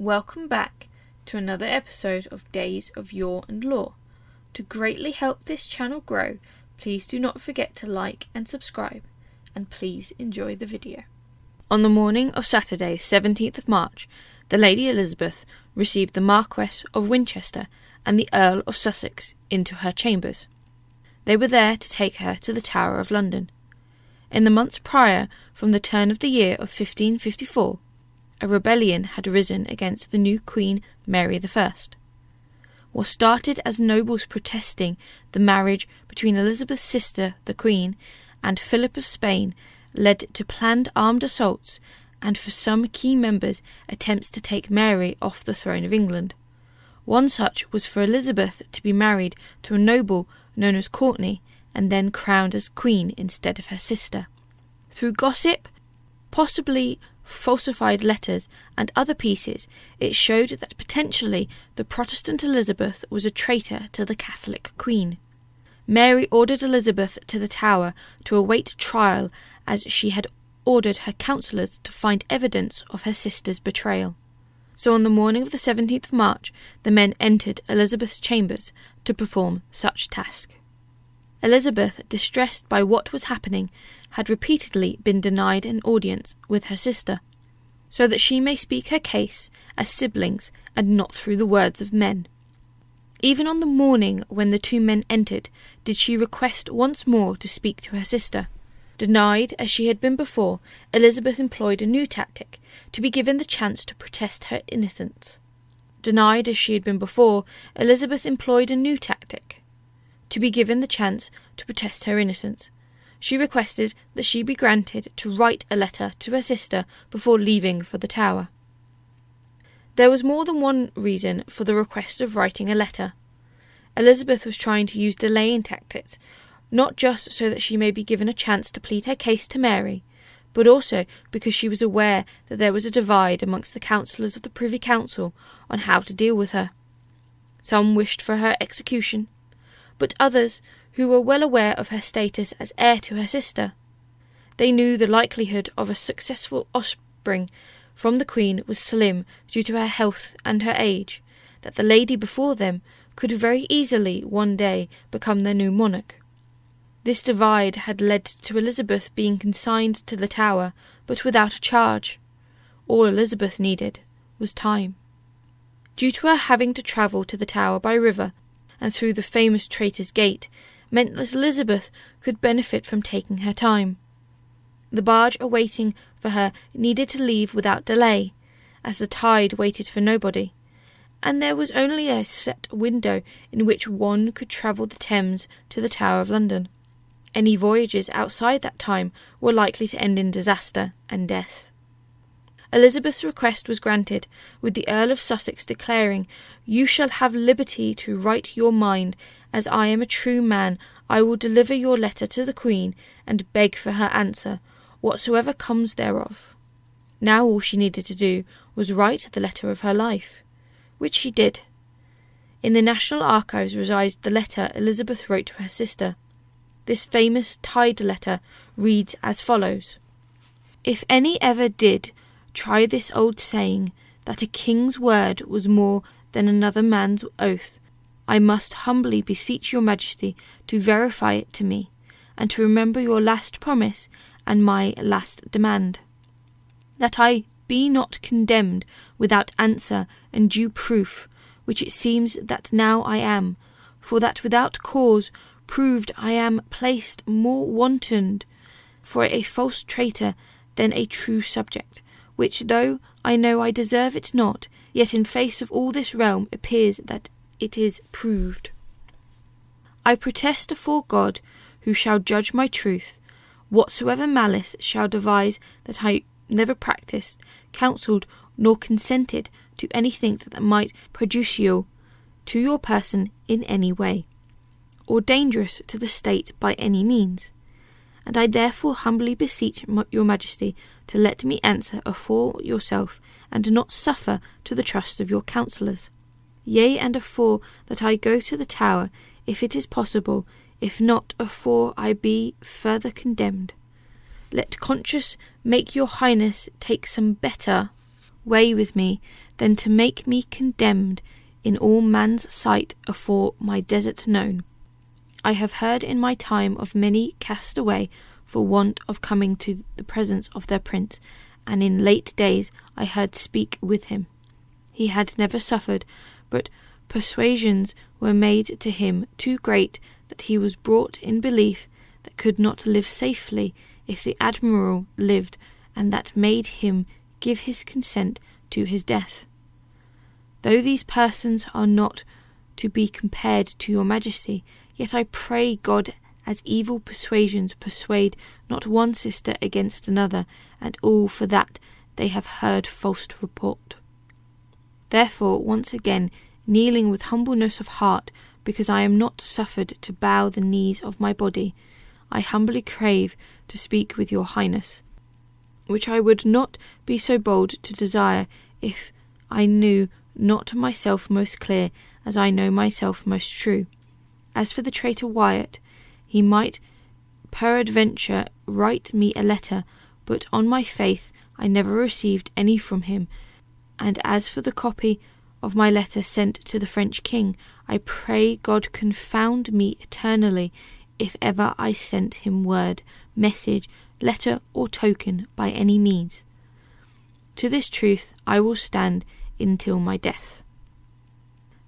Welcome back to another episode of Days of Yore and Lore. To greatly help this channel grow, please do not forget to like and subscribe, and please enjoy the video. On the morning of Saturday, 17th of March, the Lady Elizabeth received the Marquess of Winchester and the Earl of Sussex into her chambers. They were there to take her to the Tower of London. In the months prior, from the turn of the year of 1554, a rebellion had arisen against the new Queen Mary I. What started as nobles protesting the marriage between Elizabeth's sister, the Queen, and Philip of Spain led to planned armed assaults and, for some key members, attempts to take Mary off the throne of England. One such was for Elizabeth to be married to a noble known as Courtenay and then crowned as Queen instead of her sister. Through gossip, possibly falsified letters and other pieces, it showed that potentially the Protestant Elizabeth was a traitor to the Catholic Queen. Mary ordered Elizabeth to the Tower to await trial, as she had ordered her counsellors to find evidence of her sister's betrayal. So on the morning of the 17th of March, the men entered Elizabeth's chambers to perform such task. Elizabeth, distressed by what was happening, had repeatedly been denied an audience with her sister, so that she may speak her case as siblings and not through the words of men. Even on the morning when the two men entered, did she request once more to speak to her sister. Denied as she had been before, Elizabeth employed a new tactic, to be given the chance to protest her innocence. Denied as she had been before, Elizabeth employed a new tactic, to be given the chance to protest her innocence. She requested that she be granted to write a letter to her sister before leaving for the Tower. There was more than one reason for the request of writing a letter. Elizabeth was trying to use delaying tactics, not just so that she may be given a chance to plead her case to Mary, but also because she was aware that there was a divide amongst the councillors of the Privy Council on how to deal with her. Some wished for her execution, but others, who were well aware of her status as heir to her sister, they knew the likelihood of a successful offspring from the Queen was slim due to her health and her age, that the lady before them could very easily one day become their new monarch. This divide had led to Elizabeth being consigned to the Tower, but without a charge. All Elizabeth needed was time. Due to her having to travel to the Tower by river and through the famous Traitor's Gate, meant that Elizabeth could benefit from taking her time. The barge awaiting for her needed to leave without delay, as the tide waited for nobody, and there was only a set window in which one could travel the Thames to the Tower of London. Any voyages outside that time were likely to end in disaster and death. Elizabeth's request was granted, with the Earl of Sussex declaring, "You shall have liberty to write your mind. As I am a true man, I will deliver your letter to the Queen and beg for her answer, whatsoever comes thereof." Now all she needed to do was write the letter of her life, which she did. In the National Archives resides the letter Elizabeth wrote to her sister. This famous tied letter reads as follows: "If any ever did try this old saying, that a king's word was more than another man's oath, I must humbly beseech your Majesty to verify it to me, and to remember your last promise and my last demand, that I be not condemned without answer and due proof, which it seems that now I am, for that without cause proved I am placed more wantoned for a false traitor than a true subject, which, though I know I deserve it not, yet in face of all this realm appears that it is proved. I protest afore God, who shall judge my truth, whatsoever malice shall devise, that I never practised, counselled, nor consented to anything that might prejudicial to your person in any way, or dangerous to the state by any means. And I therefore humbly beseech your Majesty to let me answer afore yourself, and not suffer to the trust of your counsellors. Yea, and afore that I go to the Tower, if it is possible, if not, afore I be further condemned. Let conscience make your Highness take some better way with me than to make me condemned in all man's sight afore my desert known. I have heard in my time of many cast away for want of coming to the presence of their prince, and in late days I heard speak with him. He had never suffered, but persuasions were made to him too great that he was brought in belief that could not live safely if the admiral lived, and that made him give his consent to his death. Though these persons are not to be compared to your majesty, yet I pray God, as evil persuasions persuade not one sister against another, and all for that they have heard false report. Therefore, once again, kneeling with humbleness of heart, because I am not suffered to bow the knees of my body, I humbly crave to speak with your highness, which I would not be so bold to desire if I knew not myself most clear, as I know myself most true. As for the traitor Wyatt, he might peradventure write me a letter, but on my faith I never received any from him. And as for the copy of my letter sent to the French king, I pray God confound me eternally if ever I sent him word, message, letter, or token by any means. To this truth I will stand until my death.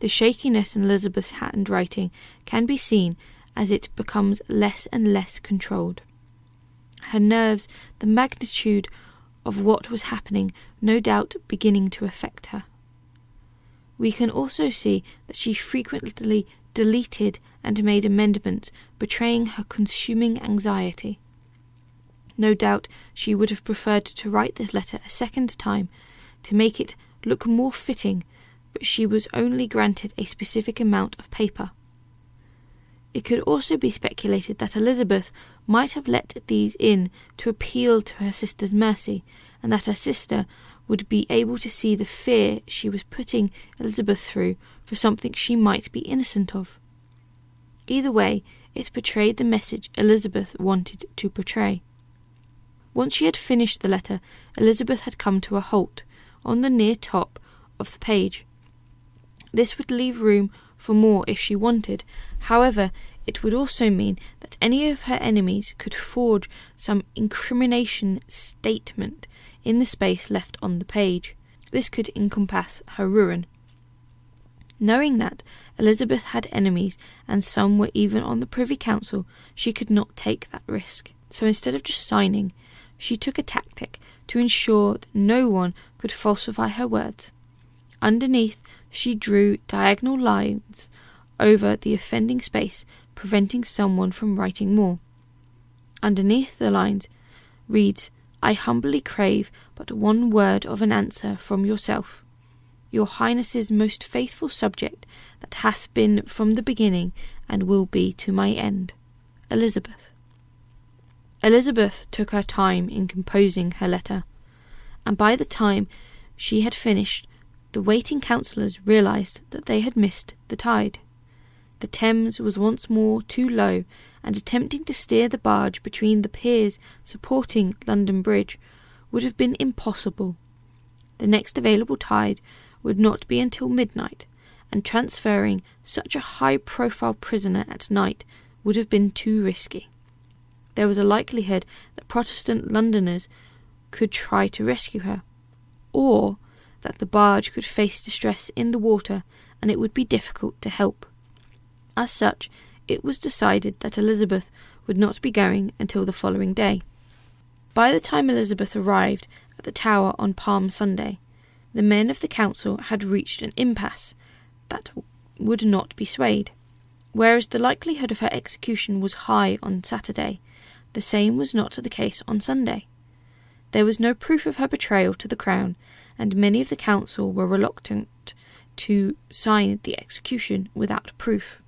The shakiness in Elizabeth's handwriting can be seen as it becomes less and less controlled. Her nerves, the magnitude of what was happening, no doubt beginning to affect her. We can also see that she frequently deleted and made amendments, betraying her consuming anxiety. No doubt she would have preferred to write this letter a second time, to make it look more fitting, but she was only granted a specific amount of paper. It could also be speculated that Elizabeth might have let these in to appeal to her sister's mercy, and that her sister would be able to see the fear she was putting Elizabeth through for something she might be innocent of. Either way, it betrayed the message Elizabeth wanted to portray. Once she had finished the letter, Elizabeth had come to a halt on the near top of the page. This would leave room for more if she wanted. However, it would also mean that any of her enemies could forge some incrimination statement in the space left on the page. This could encompass her ruin. Knowing that Elizabeth had enemies, and some were even on the Privy Council, she could not take that risk. So instead of just signing, she took a tactic to ensure that no one could falsify her words. Underneath, she drew diagonal lines over the offending space, preventing someone from writing more. Underneath the lines reads, "I humbly crave but one word of an answer from yourself, your Highness's most faithful subject that hath been from the beginning and will be to my end, Elizabeth." Elizabeth took her time in composing her letter, and by the time she had finished, the waiting councillors realised that they had missed the tide. The Thames was once more too low, and attempting to steer the barge between the piers supporting London Bridge would have been impossible. The next available tide would not be until midnight, and transferring such a high-profile prisoner at night would have been too risky. There was a likelihood that Protestant Londoners could try to rescue her, or that the barge could face distress in the water, and it would be difficult to help. As such, it was decided that Elizabeth would not be going until the following day. By the time Elizabeth arrived at the Tower on Palm Sunday, the men of the council had reached an impasse that would not be swayed. Whereas the likelihood of her execution was high on Saturday, the same was not the case on Sunday. There was no proof of her betrayal to the Crown, and many of the council were reluctant to sign the execution without proof.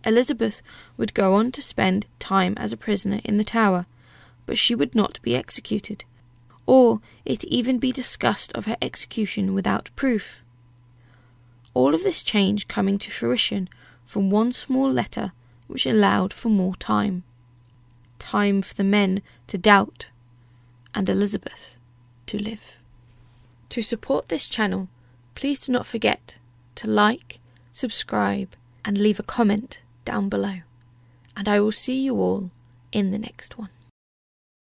Elizabeth would go on to spend time as a prisoner in the Tower, but she would not be executed, or it even be discussed of her execution without proof. All of this change coming to fruition from one small letter which allowed for more time. Time for the men to doubt, and Elizabeth to live. To support this channel, please do not forget to like, subscribe, and leave a comment down below. And I will see you all in the next one.